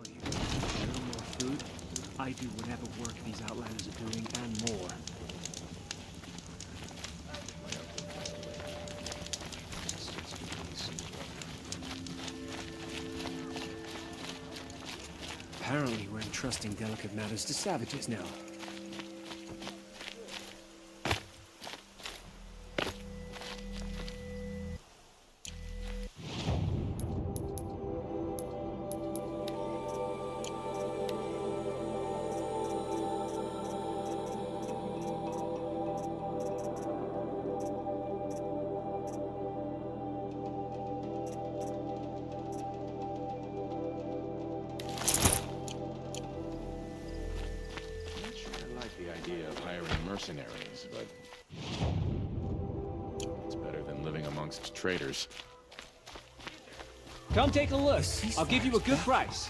you. A little more food. I do whatever work these outlanders are doing and more. Apparently we're entrusting delicate matters to savages now. Mercenaries, but it's better than living amongst traitors. Come take a look. I'll give you a good price.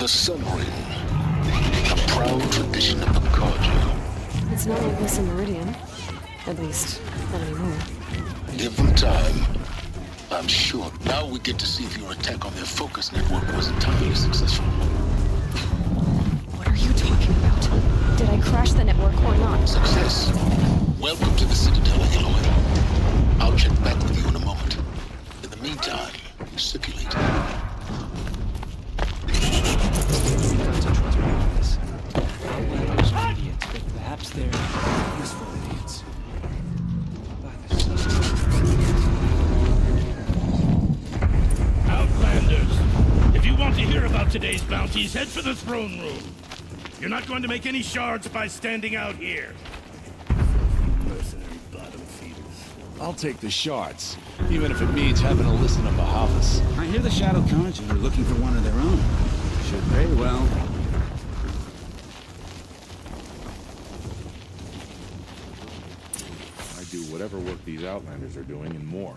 The Sun Ring. A proud tradition of the Carja. It's not like this in Meridian. At least, not anymore. Give them time. I'm sure now we get to see if your attack on their focus network was entirely successful. What are you talking about? Did I crash the network or not? Success. Welcome to the Citadel, Aloy. I'll check back with you in a moment. In the meantime, circulate. We've got to trust me on this. Outlanders are idiots, but perhaps they're useful idiots. By the sun. Outlanders! If you want to hear about today's bounties, head for the throne room. You're not going to make any shards by standing out here. Mercenary bottom feeders. I'll take the shards, even if it means having to listen to Bahavas. I hear the Shadow Carja are looking for one of their own. Should pay well. I do whatever work these Outlanders are doing and more.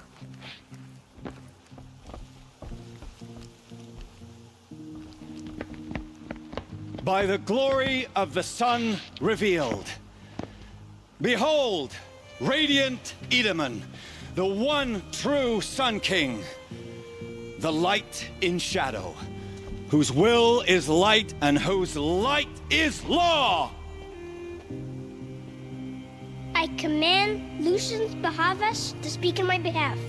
By the glory of the sun revealed. Behold, radiant Edaman, the one true Sun King, the light in shadow, whose will is light and whose light is law. I command Lucius Bahavas to speak in my behalf.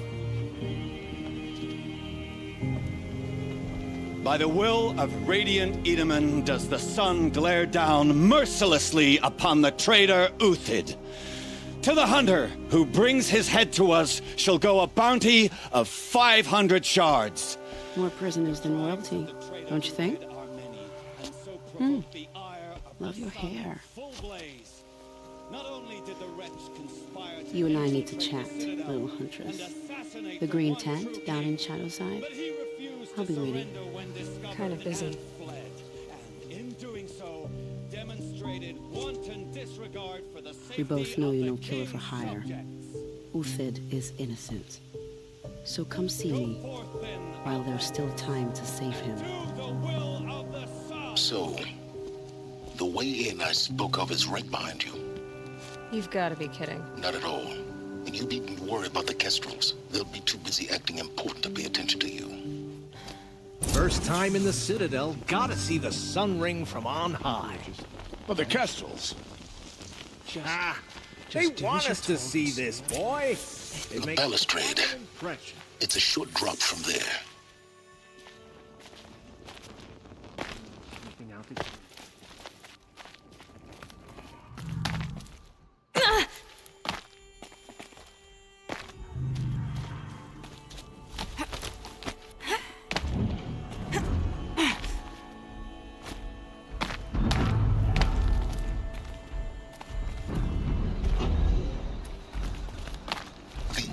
By the will of radiant Edaman does the sun glare down mercilessly upon the traitor Uthid. To the hunter who brings his head to us shall go a bounty of 500 shards. More prisoners than royalty, don't you think? Love your hair. You and I need to chat, little huntress. The green tent down in Shadowside. I'll be waiting. Kind of busy. We both know you're no killer for hire. Uthid is innocent. So come see me while there's still time to save him. So, the way in I spoke of is right behind you. You've got to be kidding. Not at all. And you needn't worry about the Kestrels. They'll be too busy acting important to pay attention to you. First time in the Citadel, gotta see the Sun Ring from on high. But the Kestrels. They want us to see this, boy. The balustrade. It's a short drop from there. Anything out there?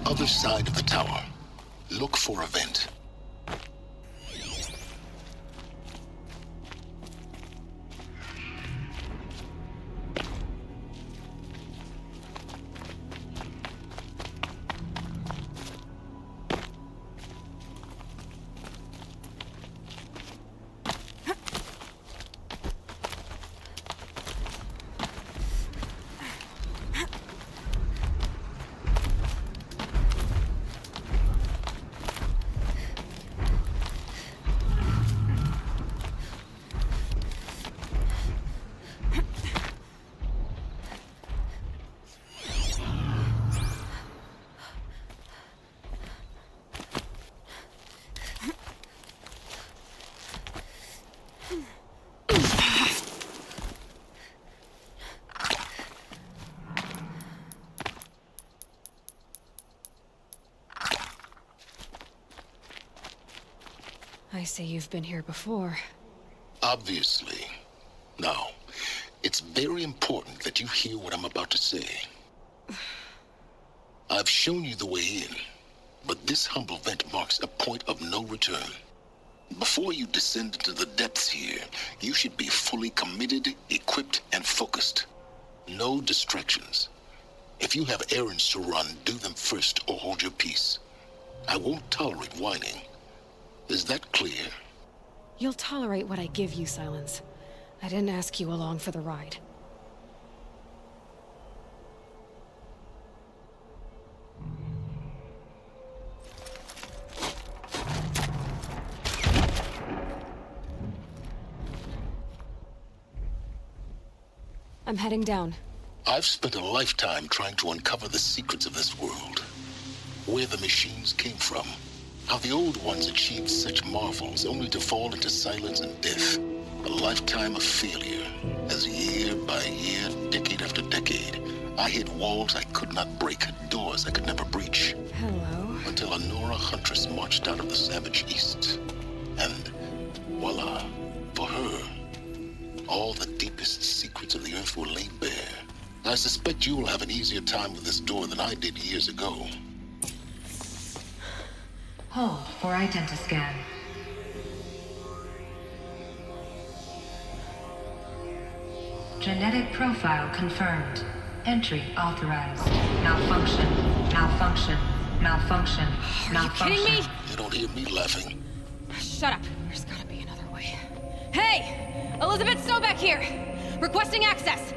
Other side of the tower. Look for a vent. I see you've been here before. Obviously. Now, it's very important that you hear what I'm about to say. I've shown you the way in, but this humble vent marks a point of no return. Before you descend into the depths here, you should be fully committed, equipped, and focused. No distractions. If you have errands to run, do them first or hold your peace. I won't tolerate whining. Is that clear? You'll tolerate what I give you, Silence. I didn't ask you along for the ride. I'm heading down. I've spent a lifetime trying to uncover the secrets of this world. Where the machines came from. How the old ones achieved such marvels only to fall into silence and death. A lifetime of failure. As year by year, decade after decade, I hit walls I could not break, doors I could never breach. Hello. Until a Nora huntress marched out of the savage east. And voila, for her, all the deepest secrets of the Earth were laid bare. I suspect you will have an easier time with this door than I did years ago. Hold for identiscan. Genetic profile confirmed. Entry authorized. Malfunction. Malfunction. Malfunction. Are you kidding me? You don't hear me laughing. Shut up. There's gotta be another way. Hey! Elizabeth Sobeck here! Requesting access!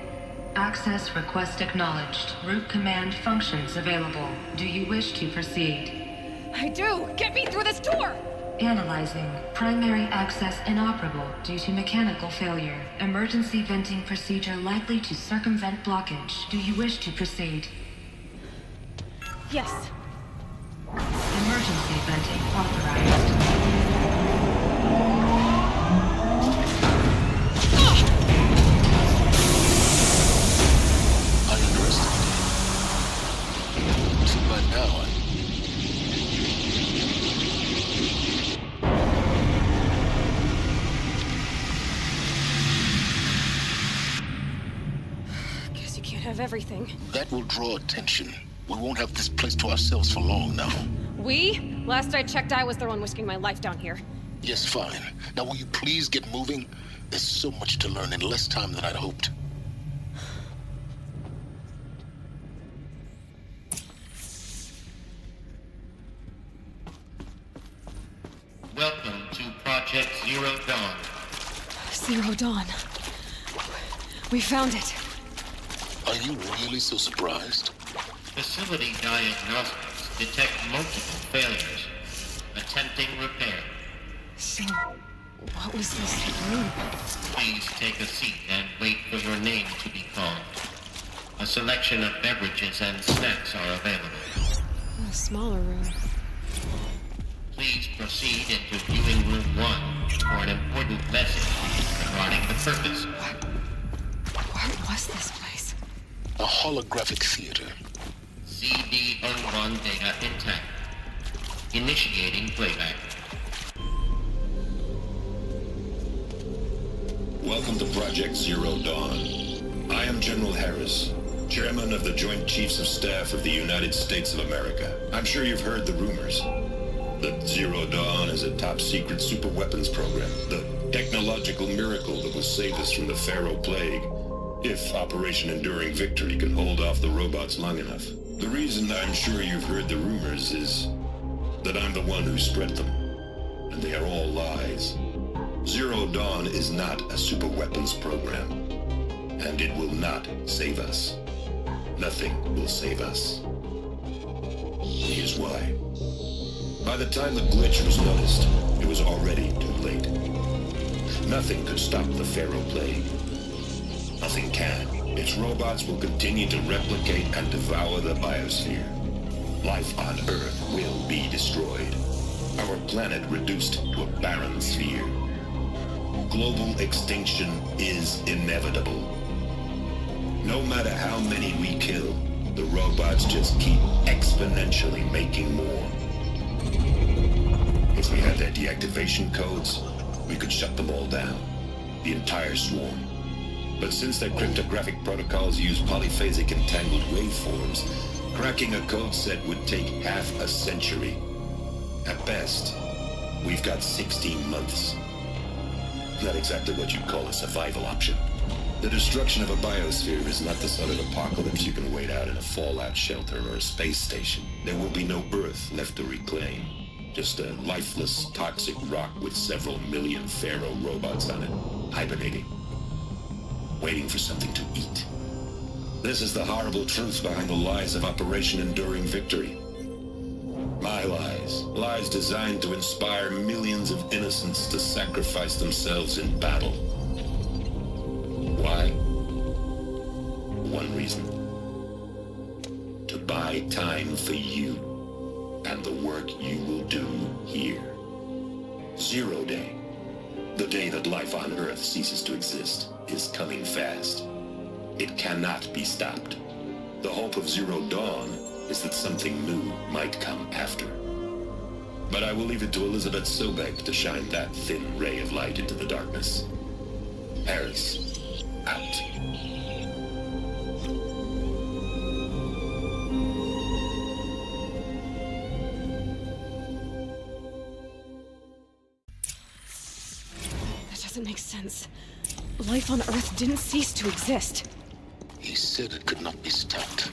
Access request acknowledged. Root command functions available. Do you wish to proceed? I do! Get me through this door! Analyzing. Primary access inoperable due to mechanical failure. Emergency venting procedure likely to circumvent blockage. Do you wish to proceed? Yes. Emergency venting authorized. I underestimated you. See, by now, Guess you can't have everything. that will draw attention. We won't have this place to ourselves for long now. We? Last I checked, I was the one risking my life down here. Yes, fine. Now will you please get moving? There's so much to learn in less time than I'd hoped. Welcome to Project Zero Dawn. Zero Dawn. We found it. Are you really so surprised? Facility diagnostics detect multiple failures. Attempting repair. So, what was this room? Please take a seat and wait for your name to be called. A selection of beverages and snacks are available. A smaller room. Please proceed into viewing room 1 for an important message regarding the purpose. What was this place? A holographic theater. CD01 data intact. Initiating playback. Welcome to Project Zero Dawn. I am General Harris, Chairman of the Joint Chiefs of Staff of the United States of America. I'm sure you've heard the rumors. That Zero Dawn is a top-secret superweapons program. The technological miracle that will save us from the Pharaoh Plague. If Operation Enduring Victory can hold off the robots long enough. The reason I'm sure you've heard the rumors is that I'm the one who spread them. And they are all lies. Zero Dawn is not a superweapons program. And it will not save us. Nothing will save us. Here's why. By the time the glitch was noticed, it was already too late. Nothing could stop the Pharaoh Plague. Nothing can. Its robots will continue to replicate and devour the biosphere. Life on Earth will be destroyed. Our planet reduced to a barren sphere. Global extinction is inevitable. No matter how many we kill, the robots just keep exponentially making more. If we had their deactivation codes, we could shut them all down. The entire swarm. But since their cryptographic protocols use polyphasic entangled waveforms, cracking a code set would take half a century. At best, we've got 16 months. Not exactly what you'd call a survival option. The destruction of a biosphere is not the sort of apocalypse you can wait out in a fallout shelter or a space station. There will be no Earth left to reclaim. Just a lifeless, toxic rock with several million Pharaoh robots on it, hibernating, waiting for something to eat. This is the horrible truth behind the lies of Operation Enduring Victory. My lies. Lies designed to inspire millions of innocents to sacrifice themselves in battle. Why? One reason. To buy time for you and the work you will do here. Zero Day, the day that life on Earth ceases to exist, is coming fast. It cannot be stopped. The hope of Zero Dawn is that something new might come after. But I will leave it to Elizabeth Sobek to shine that thin ray of light into the darkness. Harris, out. That doesn't make sense. Life on Earth didn't cease to exist. He said it could not be stopped.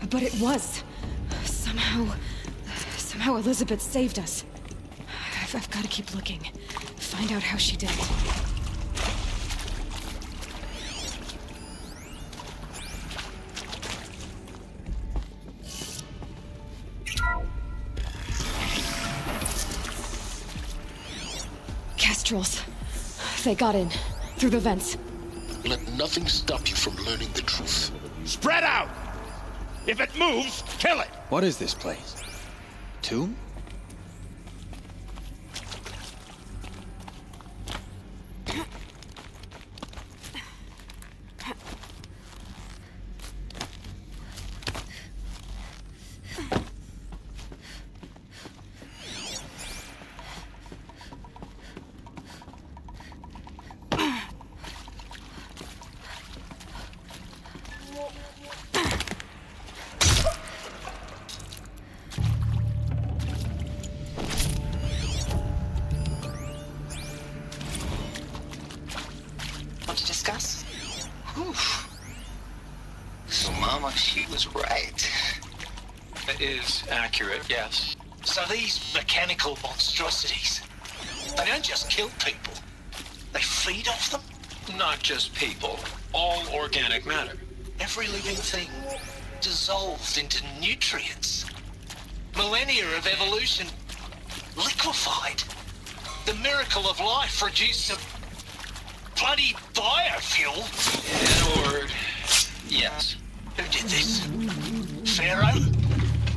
But it was. Somehow Elizabeth saved us. I've got to keep looking. Find out how she did it. Kestrels. They got in. Through the vents. Let nothing stop you from learning the truth. Spread out! If it moves, kill it! What is this place? Tomb? To discuss? So, Mama, she was right. It is accurate, yes. So these mechanical monstrosities, they don't just kill people. They feed off them? Not just people. All organic matter. Every living thing dissolved into nutrients. Millennia of evolution liquefied. The miracle of life reduced to bloody biofuel. In a word, yes. Who did this? Pharaoh?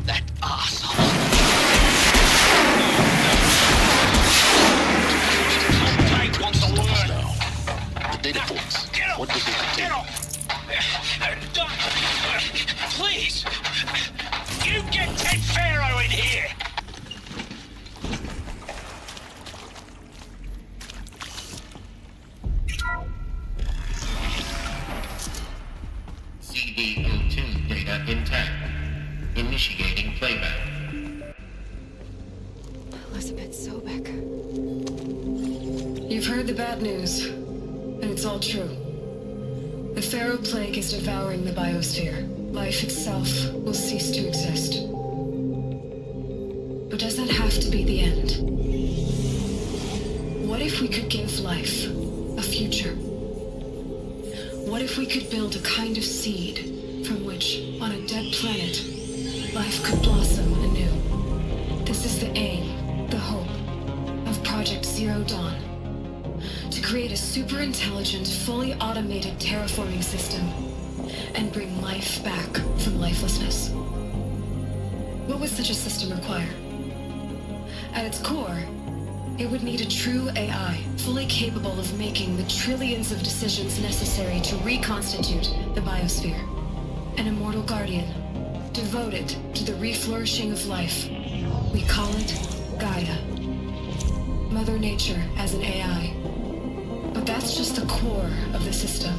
That arsehole. Tank wants a word. The data points. What did they contain? Get off! Please! You get Ted Pharaoh in here! CD02 data intact. Initiating playback. Elizabeth Sobek. You've heard the bad news, and it's all true. The Pharaoh Plague is devouring the biosphere. Life itself will cease to exist. But does that have to be the end? What if we could give life a future? What if we could build a kind of seed from which, on a dead planet, life could blossom anew? This is the aim, the hope, of Project Zero Dawn. To create a super-intelligent, fully automated terraforming system and bring life back from lifelessness. What would such a system require? At its core, it would need a true AI, fully capable of making the trillions of decisions necessary to reconstitute the biosphere. An immortal guardian, devoted to the reflourishing of life. We call it Gaia. Mother Nature as an AI. But that's just the core of the system.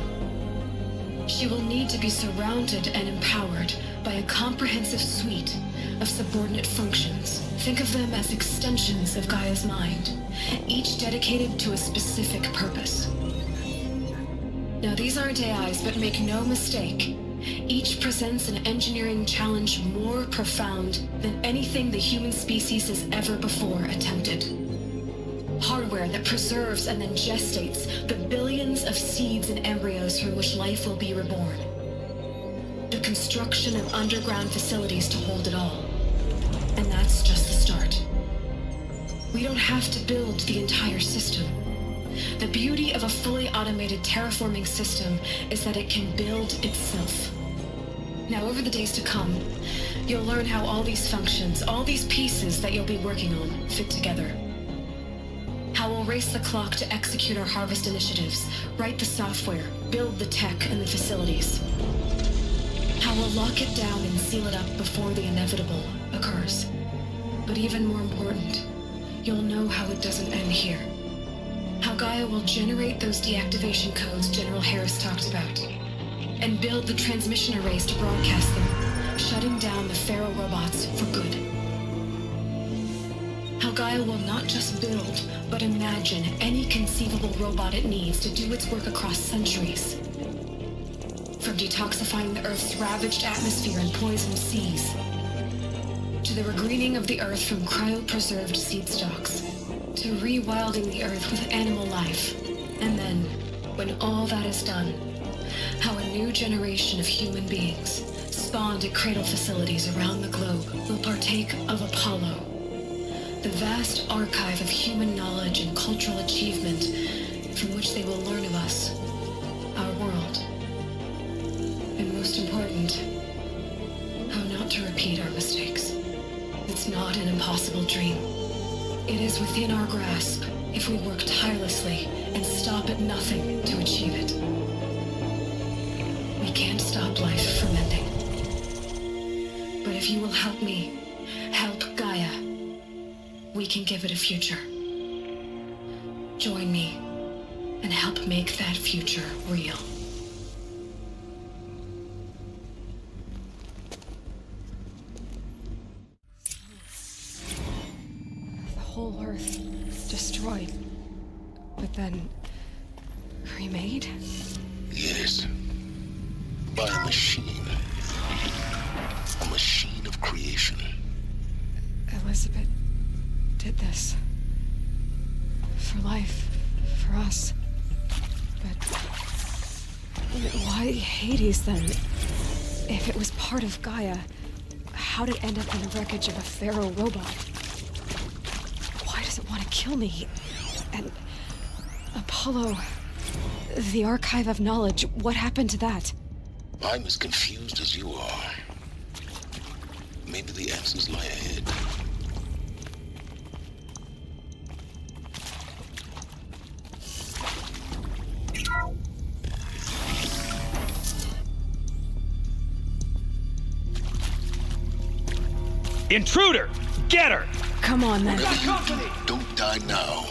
She will need to be surrounded and empowered by a comprehensive suite of subordinate functions. Think of them as extensions of Gaia's mind, each dedicated to a specific purpose. Now, these aren't AIs, but make no mistake, Each presents an engineering challenge more profound than anything the human species has ever before attempted. Hardware that preserves and then gestates the billions of seeds and embryos from which life will be reborn. The construction of underground facilities to hold it all. And that's just the start. We don't have to build the entire system. The beauty of a fully automated terraforming system is that it can build itself. Now, over the days to come, you'll learn how all these functions, all these pieces that you'll be working on, fit together. How we'll race the clock to execute our harvest initiatives, write the software, build the tech and the facilities. How we'll lock it down and seal it up before the inevitable occurs. But even more important, you'll know how it doesn't end here. How Gaia will generate those deactivation codes General Harris talked about, and build the transmission arrays to broadcast them, shutting down the Pharaoh robots for good. How Gaia will not just build, but imagine any conceivable robot it needs to do its work across centuries. From detoxifying the Earth's ravaged atmosphere and poisoned seas, to the regreening of the Earth from cryopreserved seed stalks, to rewilding the Earth with animal life. And then, when all that is done, how a new generation of human beings, spawned at cradle facilities around the globe, will partake of Apollo, the vast archive of human knowledge and cultural achievement from which they will learn of us, our world. And most important, how not to repeat our mistakes. It's not an impossible dream. It is within our grasp if we work tirelessly and stop at nothing to achieve it. We can't stop life from ending. But if you will help me, help Gaia, we can give it a future. Join me and help make that future real. The whole Earth destroyed, but then remade? Yes. By a machine. A machine of creation. Elizabeth did this. For life. For us. But why Hades then? If it was part of Gaia, how'd it end up in the wreckage of a Pharaoh robot? Why does it want to kill me? And Apollo, the archive of knowledge, what happened to that? I'm as confused as you are. Maybe the answers lie ahead. Intruder! Get her! Come on, then. Don't die now.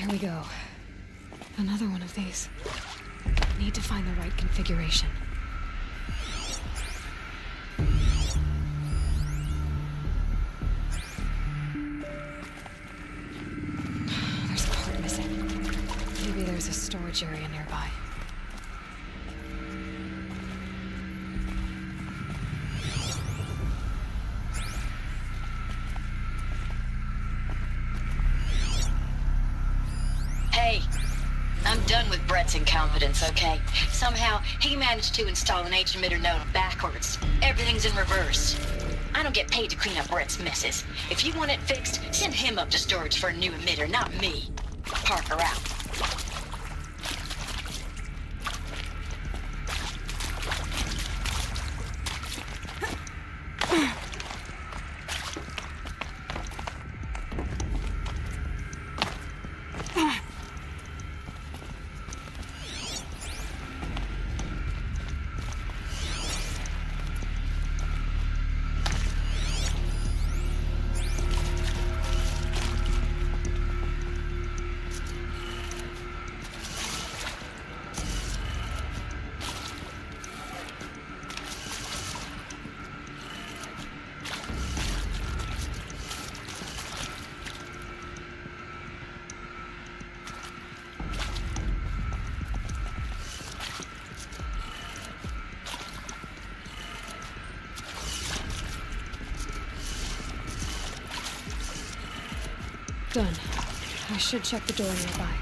Here we go. Another one of these. Need to find the right configuration. There's a part missing. Maybe there's a storage area nearby. Hey, I'm done with Brett's incompetence, okay? Somehow, he managed to install an H-emitter node backwards. Everything's in reverse. I don't get paid to clean up Brett's messes. If you want it fixed, send him up to storage for a new emitter, not me. Parker out. Done. I should check the door nearby.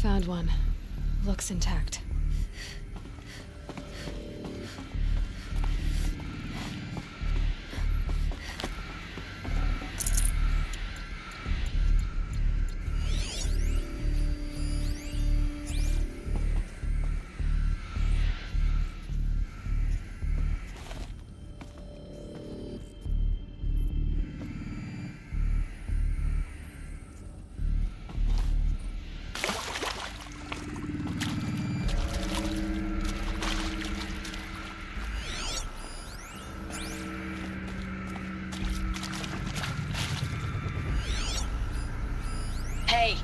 Found one. Looks intact. Hey,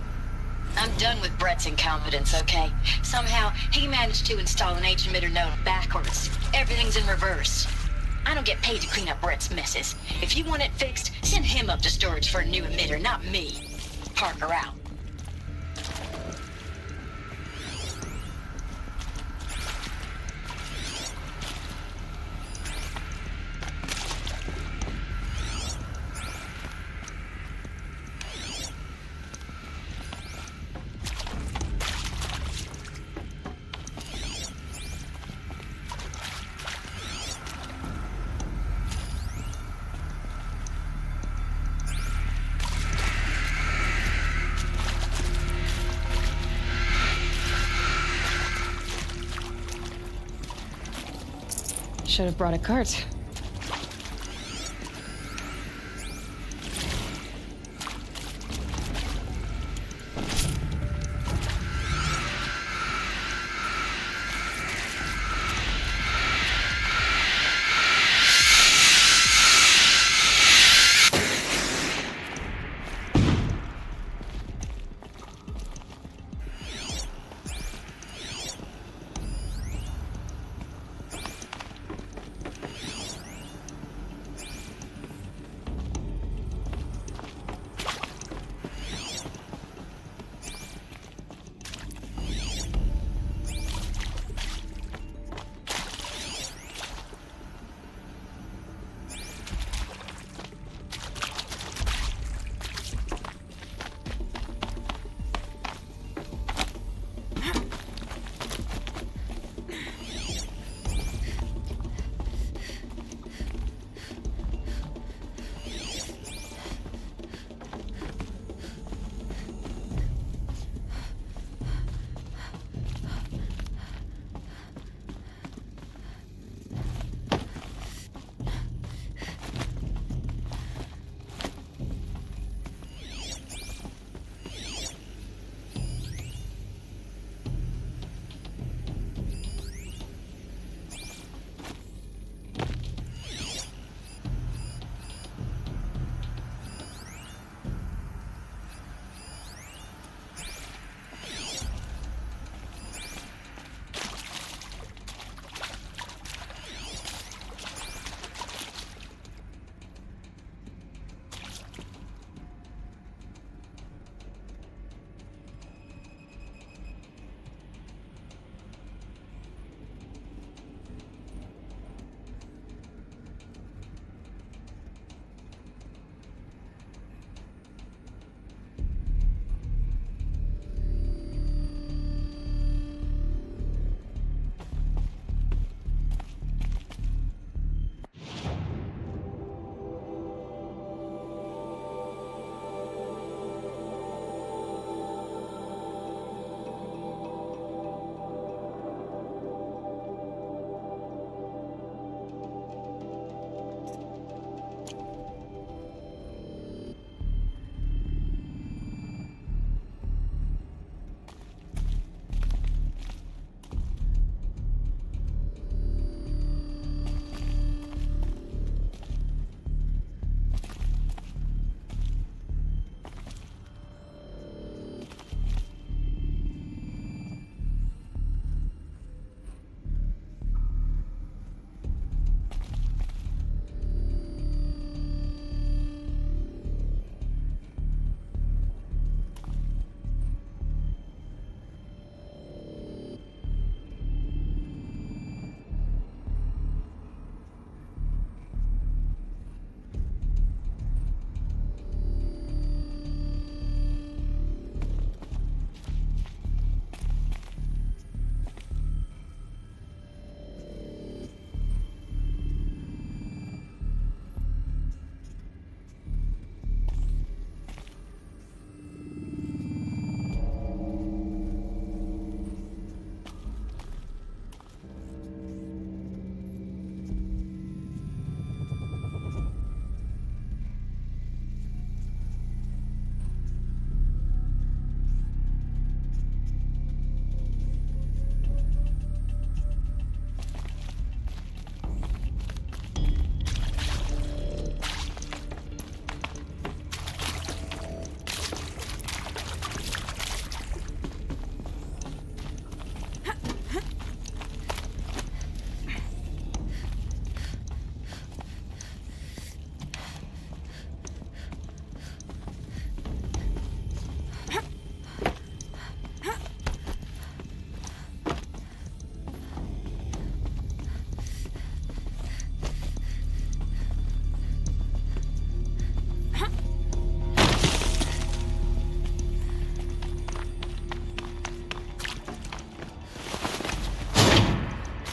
I'm done with Brett's incompetence, okay? Somehow, he managed to install an H-emitter node backwards. Everything's in reverse. I don't get paid to clean up Brett's messes. If you want it fixed, send him up to storage for a new emitter, not me. Parker out. Should have brought a cart.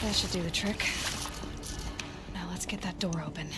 That should do the trick. Now let's get that door open.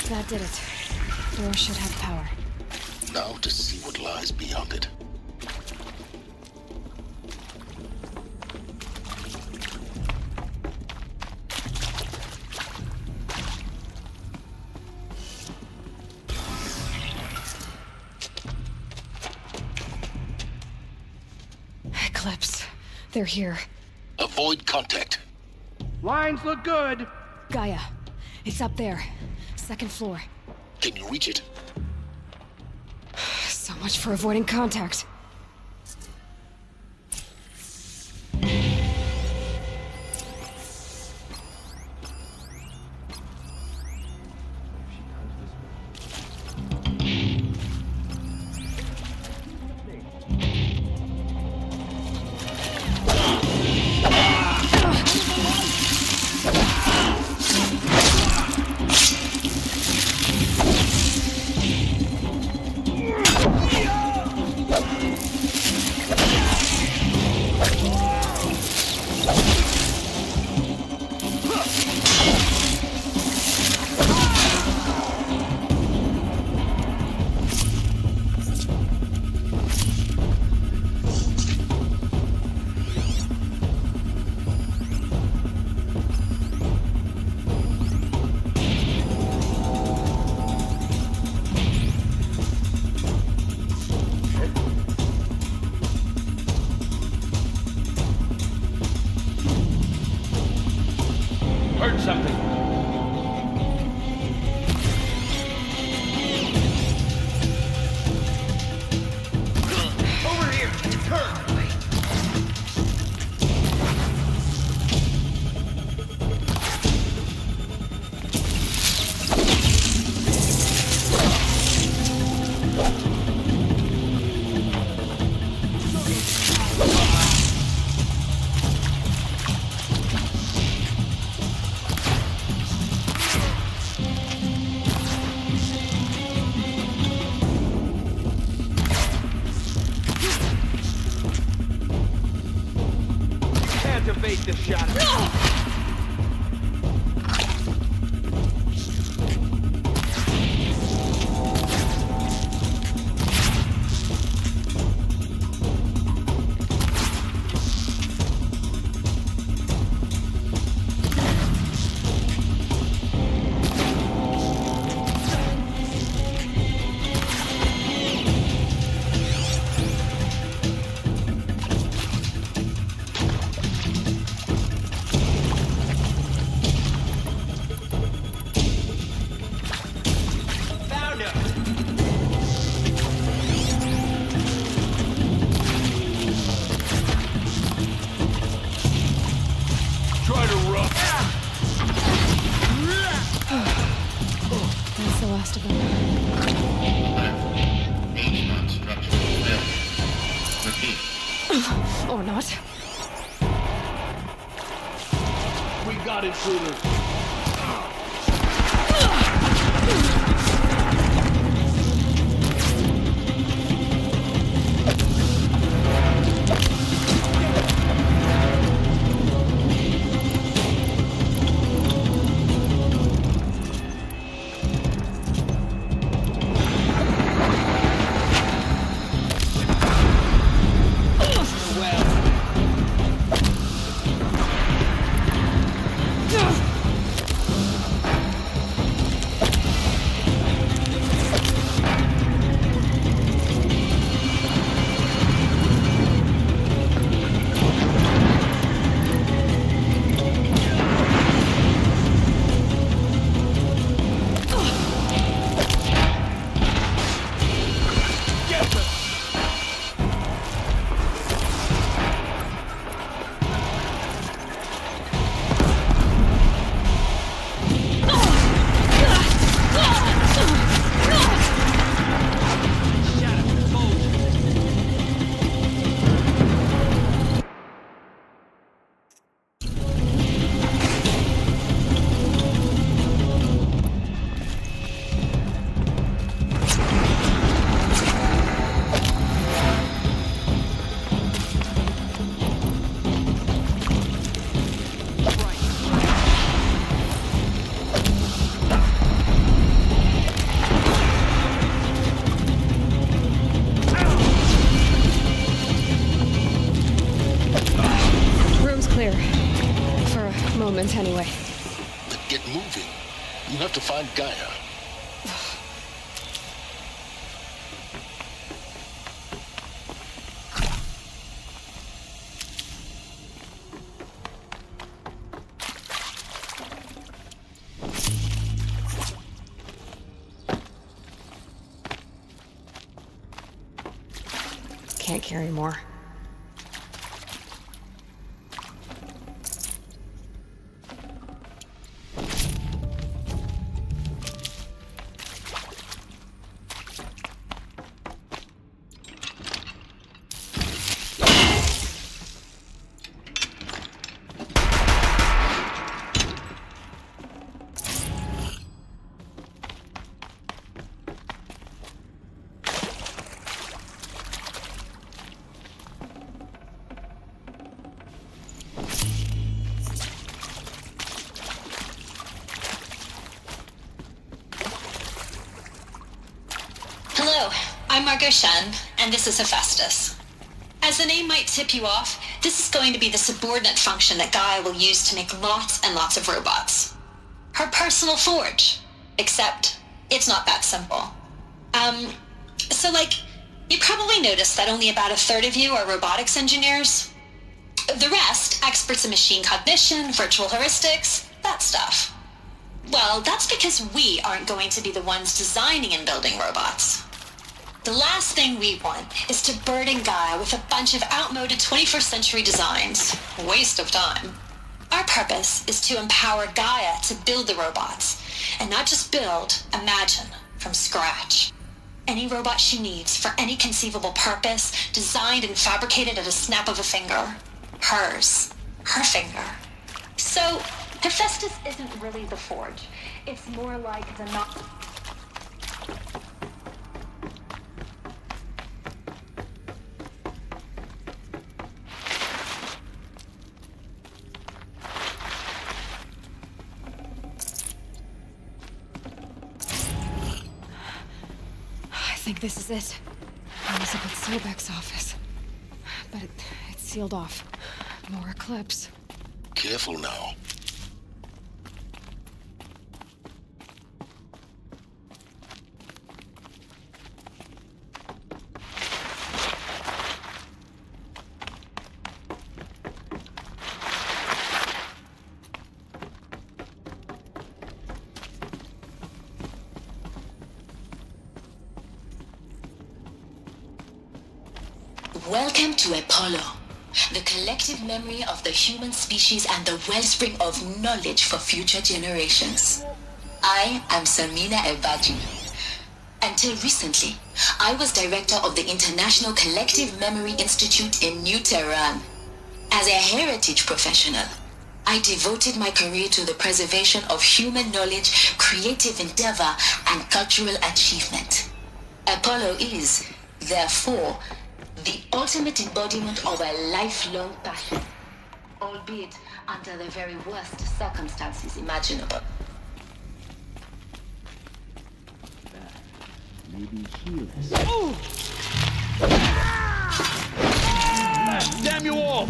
That did it. Door should have power. Now to see what lies beyond it. Eclipse. They're here. Avoid contact. Lines look good. Gaia. It's up there. Second floor. Can you reach it? So much for avoiding contact. Heard something. Over here. Turn. Activate the shot. That's the last of them. H-Not structural failure. Repeat. Or not. We got intruders. settlement anyway? Then get moving. You have to find Gaia. Can't carry more. Hello, I'm Margot Shen, and this is Hephaestus. As the name might tip you off, this is going to be the subordinate function that Gaia will use to make lots and lots of robots. Her personal forge. Except, it's not that simple. So you probably noticed that only about a third of you are robotics engineers. The rest, experts in machine cognition, virtual heuristics, that stuff. Well, that's because we aren't going to be the ones designing and building robots. The last thing we want is to burden Gaia with a bunch of outmoded 21st century designs. Waste of time. Our purpose is to empower Gaia to build the robots, and not just build, imagine, from scratch. Any robot she needs for any conceivable purpose, designed and fabricated at a snap of a finger. Hers. Her finger. So, Hephaestus isn't really the forge. It's more like the not... I think this is it. Elizabeth Sobek's office. But it's sealed off. More Eclipse. Careful now. Welcome to Apollo, the collective memory of the human species and the wellspring of knowledge for future generations. I am Samina Ebaji. Until recently, I was director of the International Collective Memory Institute in New Tehran. As a heritage professional, I devoted my career to the preservation of human knowledge, creative endeavor, and cultural achievement. Apollo is, therefore, the ultimate embodiment of a lifelong passion, albeit under the very worst circumstances imaginable. Maybe healers. Damn you all!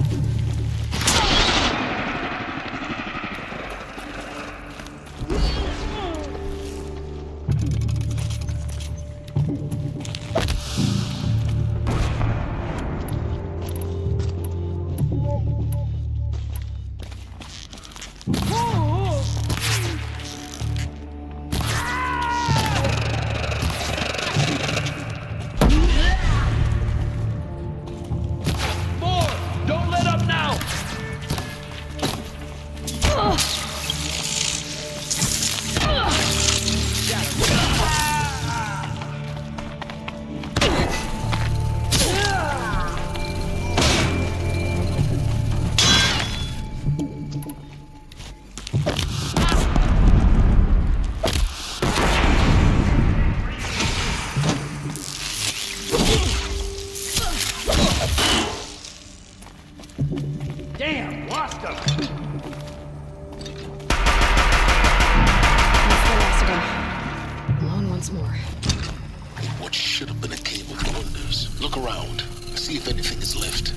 Damn, lost him! Alone once more. What should have been a cave of wonders. Look around. See if anything is left.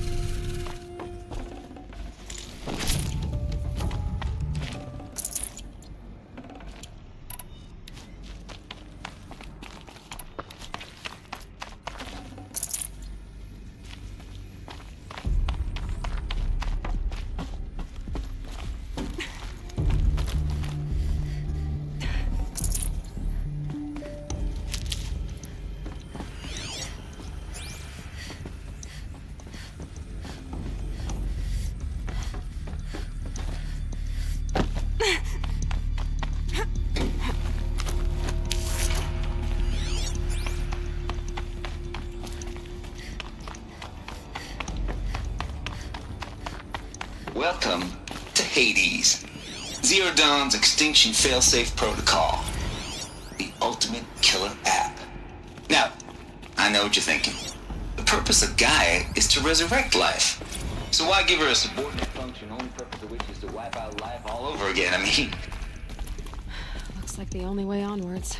Welcome to Hades. Zero Dawn's extinction failsafe protocol. The ultimate killer app. Now, I know what you're thinking. The purpose of Gaia is to resurrect life. So why give her a subordinate function, only purpose of which is to wipe out life all over again? I mean... Looks like the only way onwards.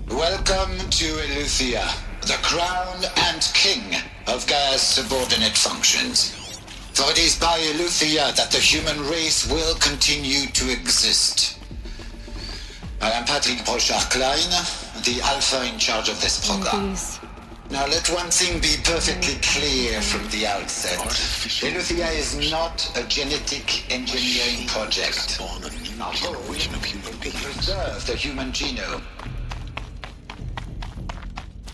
Welcome to Eleuthia, the crown and king of Gaia's subordinate functions. For it is by Eleuthia that the human race will continue to exist. I am Patrick Brochard-Klein, the Alpha in charge of this program. Now let one thing be perfectly clear from the outset. Eleuthia is not a genetic engineering project. Our goal is to preserve the human genome.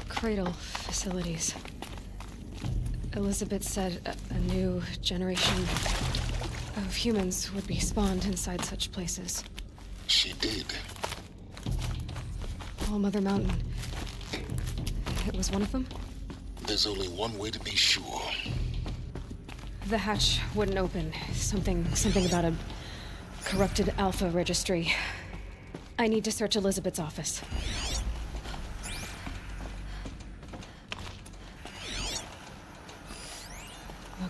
Cradle facilities. Elizabeth said a new generation of humans would be spawned inside such places. She did. All Mother Mountain. It was one of them? There's only one way to be sure. The hatch wouldn't open. Something about a corrupted Alpha registry. I need to search Elizabeth's office.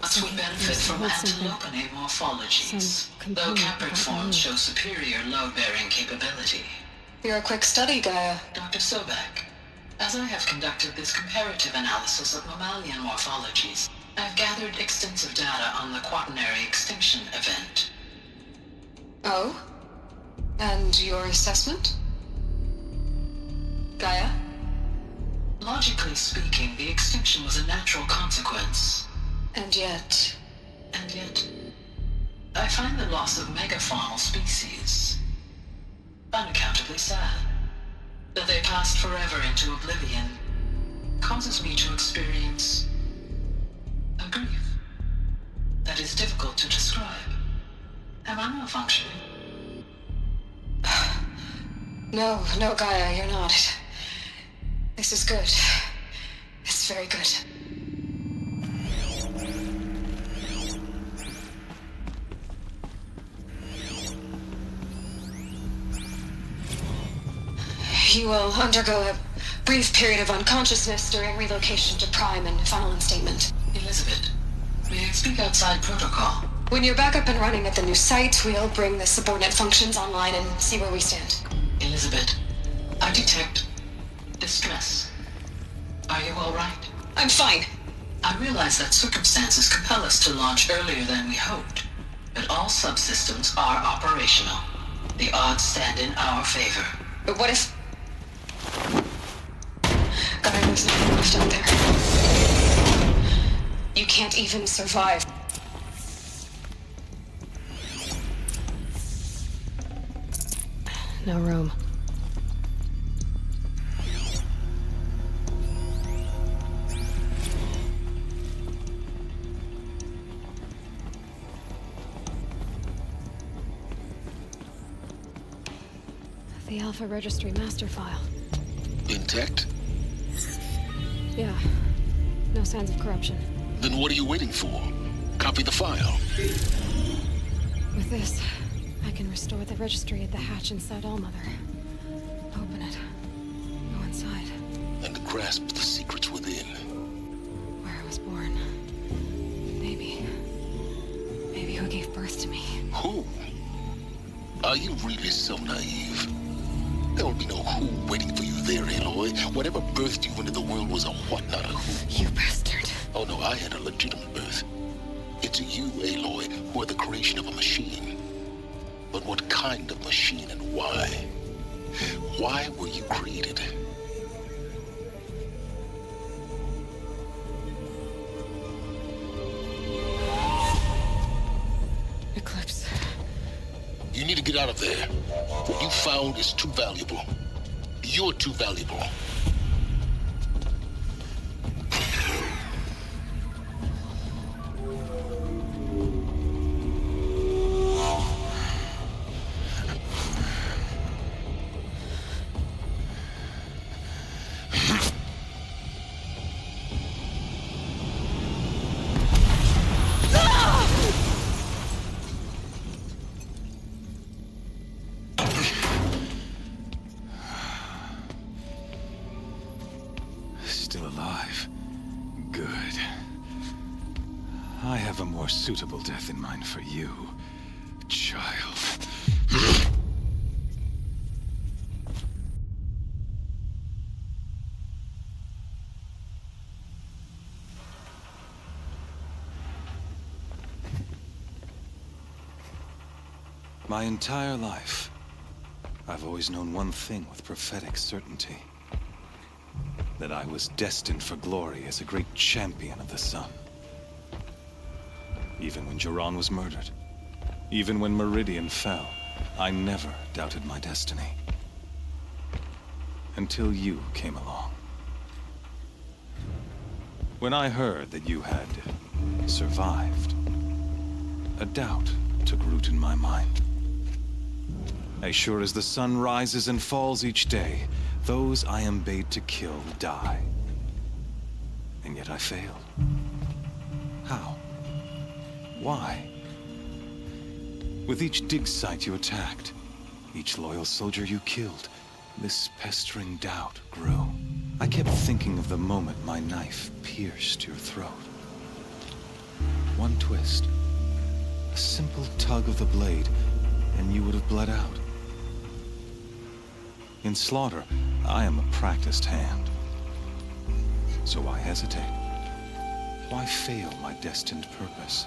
Us would benefit from antilopinae morphologies, though caprid forms show superior load-bearing capability. You're a quick study, Gaia. Dr. Sobek, as I have conducted this comparative analysis of mammalian morphologies, I've gathered extensive data on the quaternary extinction event. Oh? And your assessment? Gaia? Logically speaking, the extinction was a natural consequence. And yet, I find the loss of megafaunal species unaccountably sad. That they passed forever into oblivion causes me to experience a grief that is difficult to describe. Am I malfunctioning? No, Gaia, you're not. This is good. It's very good. You will undergo a brief period of unconsciousness during relocation to Prime and final instatement. Elizabeth, may I speak outside protocol? When you're back up and running at the new site, we'll bring the subordinate functions online and see where we stand. Elizabeth, I detect distress. Are you all right? I'm fine. I realize that circumstances compel us to launch earlier than we hoped, but all subsystems are operational. The odds stand in our favor. But what if... Gaia, there's nothing left out there. You can't even survive. No room. The Alpha Registry master file. Intact? Yeah. No signs of corruption. Then what are you waiting for? Copy the file. With this, I can restore the registry at the hatch inside Allmother. Open it. Go inside. And grasp the secrets within. Where I was born. Maybe who gave birth to me. Who? Are you really so naive? There will be no who waiting for you there, Aloy. Whatever birthed you into the world was a what, not a who. You bastard. Oh no, I had a legitimate birth. It's you, Aloy, who are the creation of a machine. But what kind of machine and why? Why were you created? Eclipse. You need to get out of there. What you found is too valuable. You're too valuable. still alive. Good. I have a more suitable death in mind for you, child. My entire life, I've always known one thing with prophetic certainty. That I was destined for glory as a great champion of the sun. Even when Jiran was murdered, even when Meridian fell, I never doubted my destiny. Until you came along. When I heard that you had survived, a doubt took root in my mind. As sure as the sun rises and falls each day, those I am bade to kill die. And yet I failed. How? Why? With each dig site you attacked, each loyal soldier you killed, this pestering doubt grew. I kept thinking of the moment my knife pierced your throat. One twist, a simple tug of the blade, and you would have bled out. In slaughter, I am a practiced hand. So why hesitate? Why fail my destined purpose?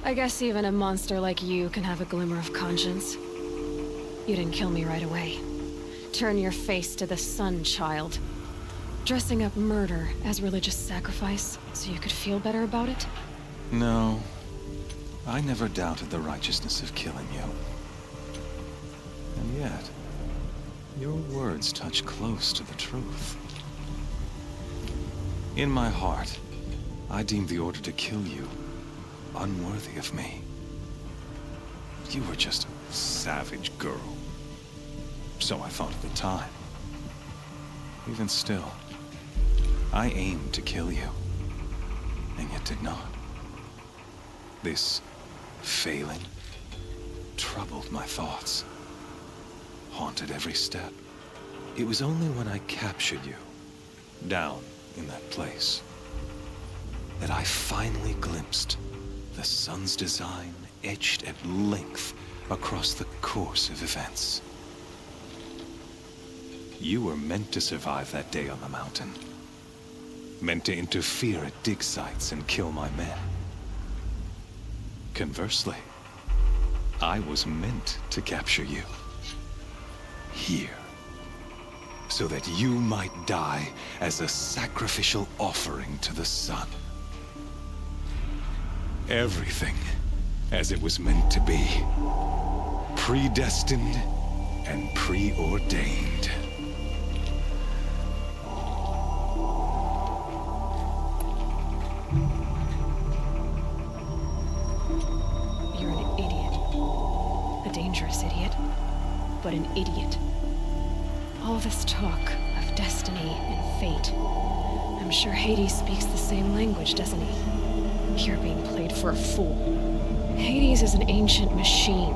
I guess even a monster like you can have a glimmer of conscience. You didn't kill me right away. Turn your face to the sun, child. Dressing up murder as religious sacrifice so you could feel better about it? No. I never doubted the righteousness of killing you. And yet, your words touch close to the truth. In my heart, I deemed the order to kill you unworthy of me. You were just a savage girl. So I thought at the time. Even still, I aimed to kill you, and yet did not. This failing troubled my thoughts, haunted every step. It was only when I captured you, down in that place, that I finally glimpsed the sun's design etched at length across the course of events. You were meant to survive that day on the mountain. Meant to interfere at dig sites and kill my men. Conversely, I was meant to capture you. Here. So that you might die as a sacrificial offering to the sun. Everything as it was meant to be. Predestined and preordained. Dangerous idiot, but an idiot. All this talk of destiny and fate. I'm sure Hades speaks the same language, doesn't he? You're being played for a fool. Hades is an ancient machine,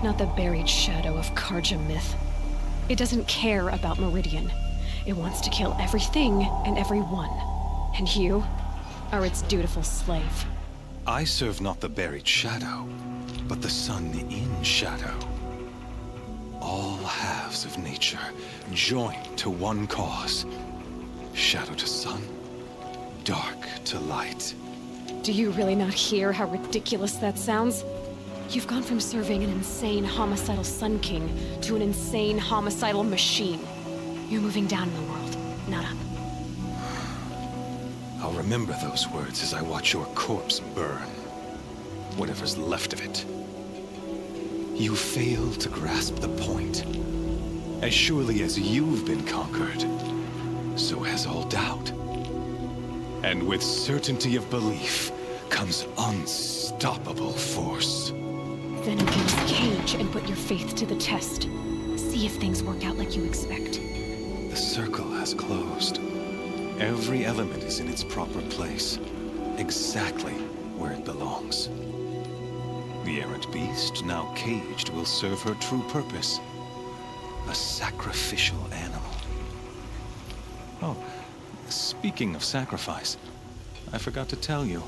not the buried shadow of Karja myth. It doesn't care about Meridian. It wants to kill everything and everyone. And you are its dutiful slave. I serve not the buried shadow, but the sun in shadow. All halves of nature joined to one cause. Shadow to sun, dark to light. Do you really not hear how ridiculous that sounds? You've gone from serving an insane homicidal Sun King to an insane homicidal machine. You're moving down in the world, not up. I'll remember those words as I watch your corpse burn. Whatever's left of it. You fail to grasp the point. As surely as you've been conquered, so has all doubt. And with certainty of belief comes unstoppable force. Then open this cage and put your faith to the test. See if things work out like you expect. The circle has closed. Every element is in its proper place. Exactly where it belongs. The errant beast, now caged, will serve her true purpose. A sacrificial animal. Oh, speaking of sacrifice, I forgot to tell you.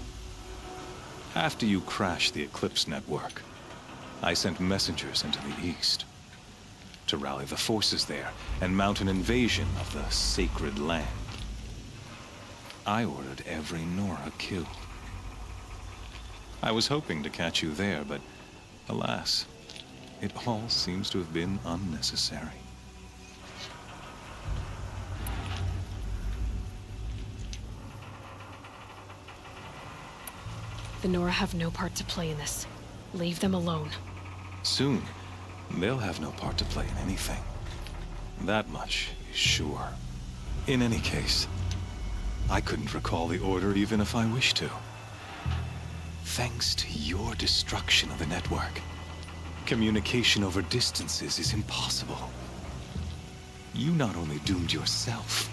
After you crashed the Eclipse network, I sent messengers into the East to rally the forces there and mount an invasion of the sacred land. I ordered every Nora killed. I was hoping to catch you there, but alas, it all seems to have been unnecessary. The Nora have no part to play in this. Leave them alone. Soon, they'll have no part to play in anything. That much is sure. In any case, I couldn't recall the order even if I wished to. Thanks to your destruction of the network, communication over distances is impossible. You not only doomed yourself,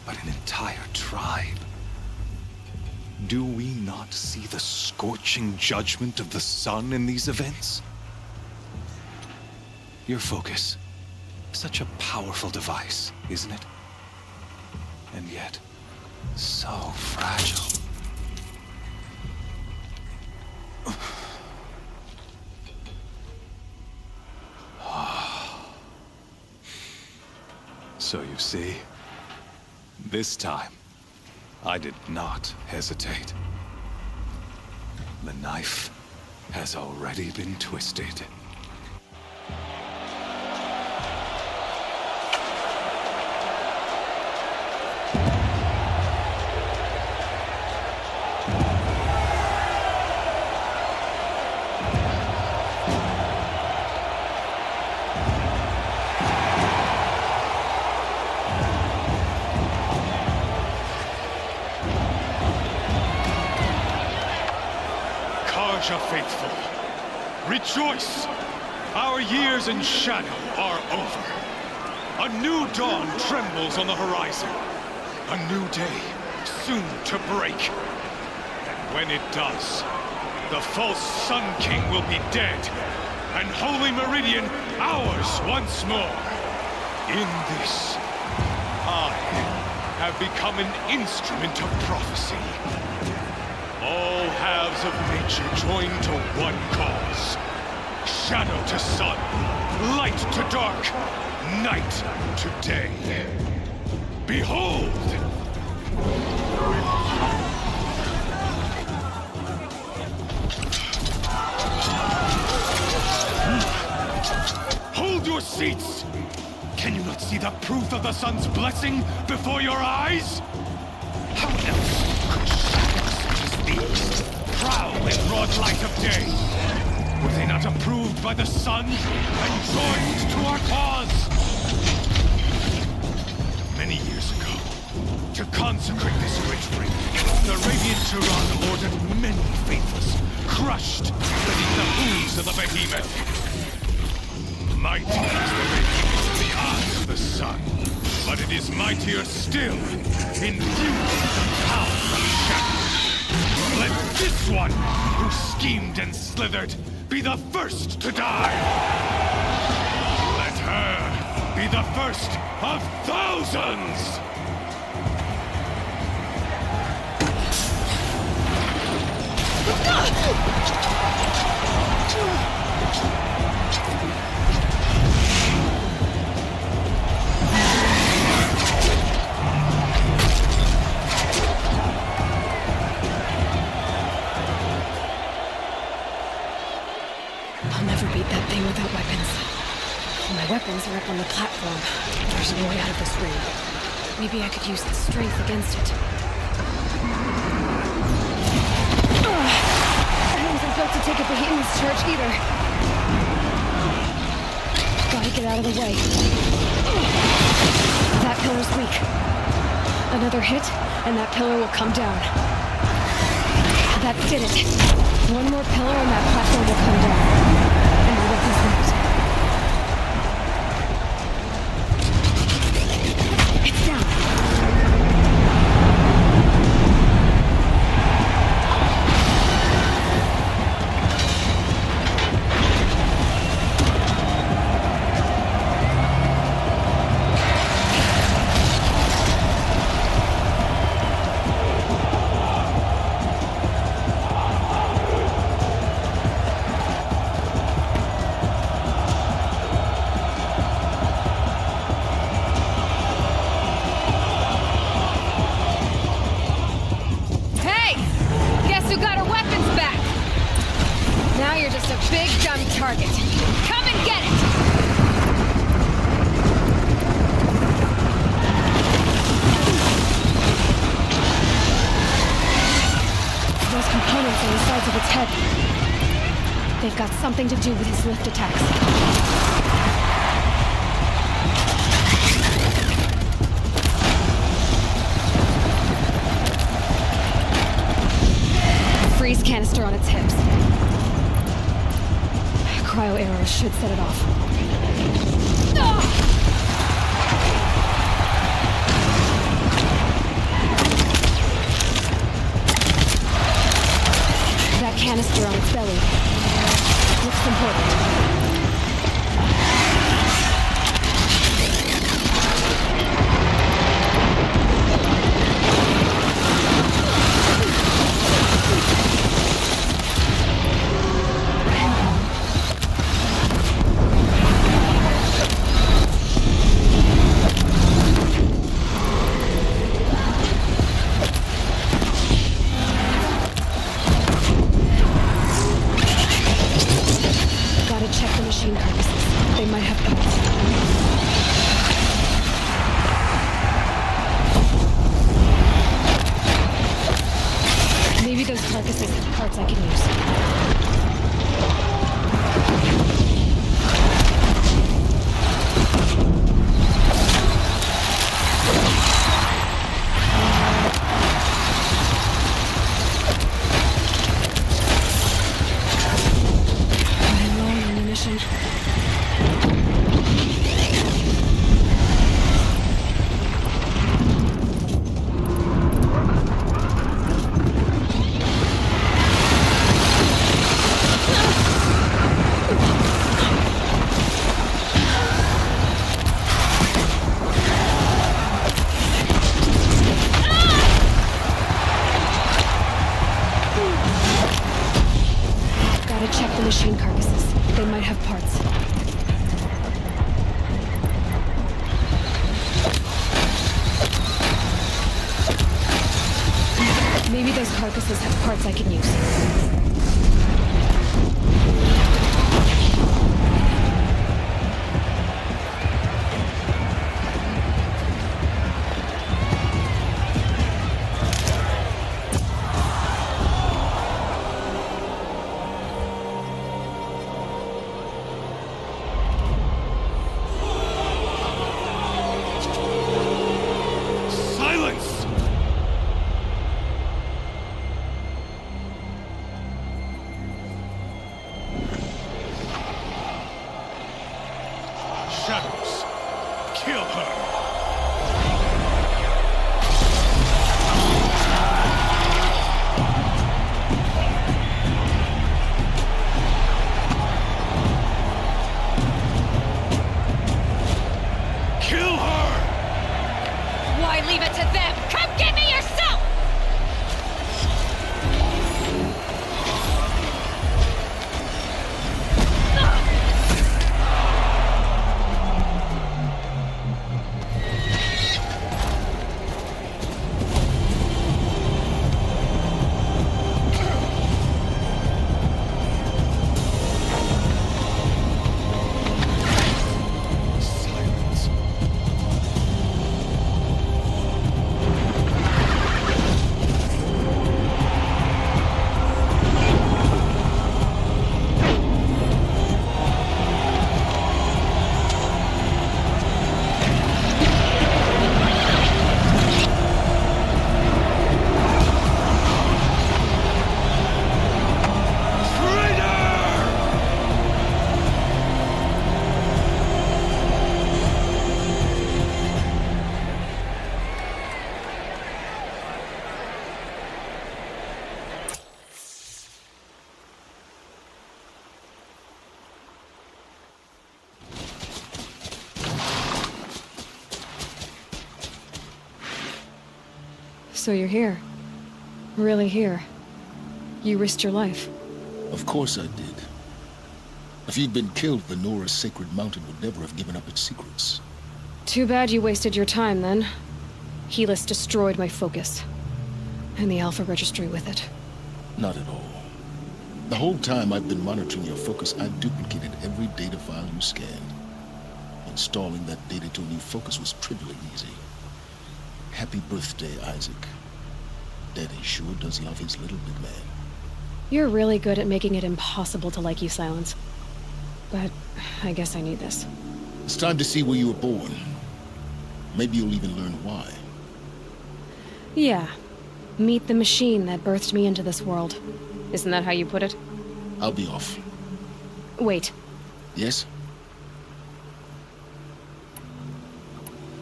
but an entire tribe. Do we not see the scorching judgment of the sun in these events? Your focus, such a powerful device, isn't it? And yet, so fragile. So you see, this time, I did not hesitate. The knife has already been twisted. Karja faithful, rejoice! Our years in shadow are over. A new dawn trembles on the horizon. A new day soon to break. And when it does, the false Sun King will be dead, and Holy Meridian ours once more. In this, I have become an instrument of prophecy. All halves of nature join to one cause. Shadow to sun, light to dark, night to day. Behold! Hold your seats! Can you not see the proof of the sun's blessing before your eyes? How else could shadows such as these prowl in broad light of day? Were they not approved by the sun and joined to our cause? Many years ago, to consecrate this great ring, the Radiant Turan ordered many faithless, crushed beneath the hooves of the behemoth. Mighty is the radiance in the eyes of the sun, but it is mightier still in view of the power of shadow. Let this one, who schemed and slithered, be the first to die. Let her be the first of thousands! Without weapons. My weapons are up on the platform. There's no way out of this ring. Maybe I could use its strength against it. I wasn't built to take a behemoth's charge either. Gotta get out of the way. That pillar's weak. Another hit, and that pillar will come down. That did it. One more pillar and that platform will come down. It's down. target. Come and get it! Those components on the sides of its head. They've got something to do with his lift attacks. Freeze canister on its hips. Cryo arrows should set it off. That canister on its belly looks important. Machine carcasses. They might have parts. Maybe those carcasses have parts I can use. Shadows, kill her! Kill her! Why leave it to them? Come get me yourself! So you're here. Really here. You risked your life. Of course I did. If you'd been killed, the Nora's sacred mountain would never have given up its secrets. Too bad you wasted your time, then. Helis destroyed my focus. And the Alpha Registry with it. Not at all. The whole time I've been monitoring your focus, I've duplicated every data file you scanned. Installing that data to a new focus was trivially easy. Happy birthday, Isaac. Daddy sure does love his little big man. You're really good at making it impossible to like you, Silence. But I guess I need this. It's time to see where you were born. Maybe you'll even learn why. Yeah. Meet the machine that birthed me into this world. Isn't that how you put it? I'll be off. Wait. Yes?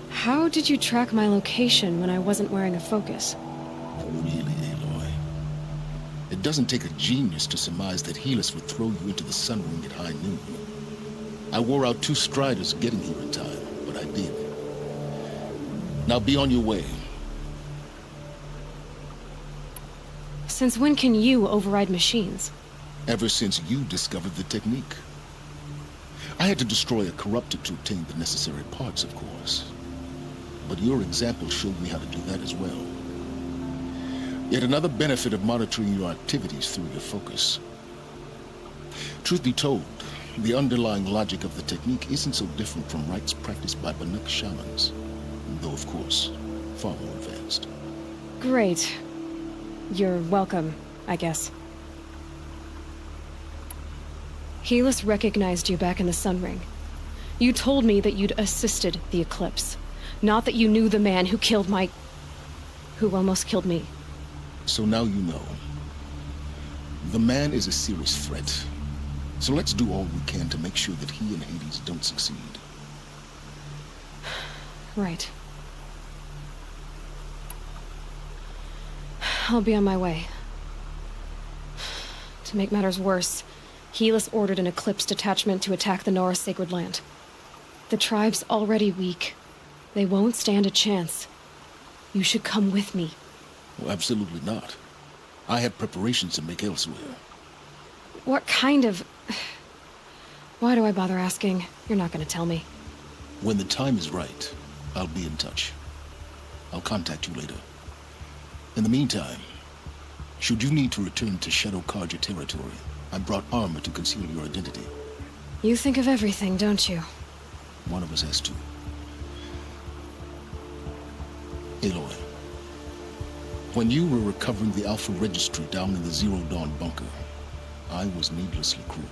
How did you track my location when I wasn't wearing a focus? Really, Aloy? It doesn't take a genius to surmise that Helis would throw you into the sun ring at high noon. I wore out 2 striders getting here in time, but I did. Now be on your way. Since when can you override machines? Ever since you discovered the technique. I had to destroy a corruptor to obtain the necessary parts, of course. But your example showed me how to do that as well. Yet another benefit of monitoring your activities through your focus. Truth be told, the underlying logic of the technique isn't so different from rites practiced by Banuk shamans, though of course, far more advanced. Great. You're welcome, I guess. Helis recognized you back in the Sun Ring. You told me that you'd assisted the Eclipse. Not that you knew the man who killed who almost killed me. So now you know. The man is a serious threat. So let's do all we can to make sure that he and Hades don't succeed. Right. I'll be on my way. To make matters worse, Helis ordered an Eclipse detachment to attack the Nora Sacred Land. The tribe's already weak. They won't stand a chance. You should come with me. Well, absolutely not. I have preparations to make elsewhere. What kind of... Why do I bother asking? You're not gonna tell me. When the time is right, I'll be in touch. I'll contact you later. In the meantime, should you need to return to Shadow Carja territory, I brought armor to conceal your identity. You think of everything, don't you? One of us has to. Aloy, when you were recovering the Alpha Registry down in the Zero Dawn bunker, I was needlessly cruel.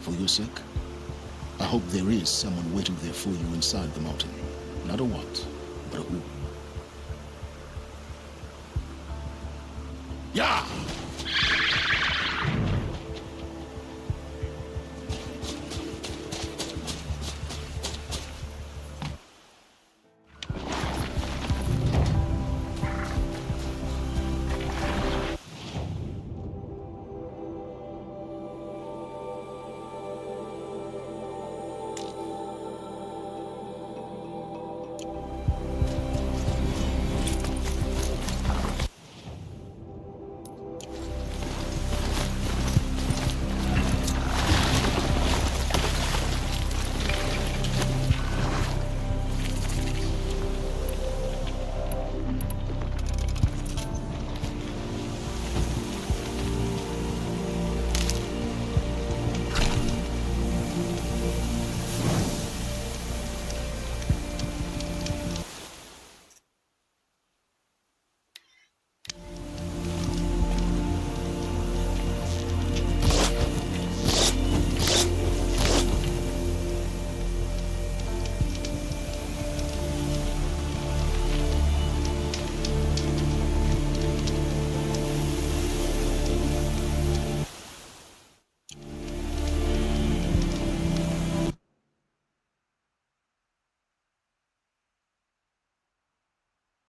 For your sake, I hope there is someone waiting there for you inside the mountain. Not a what, but a who.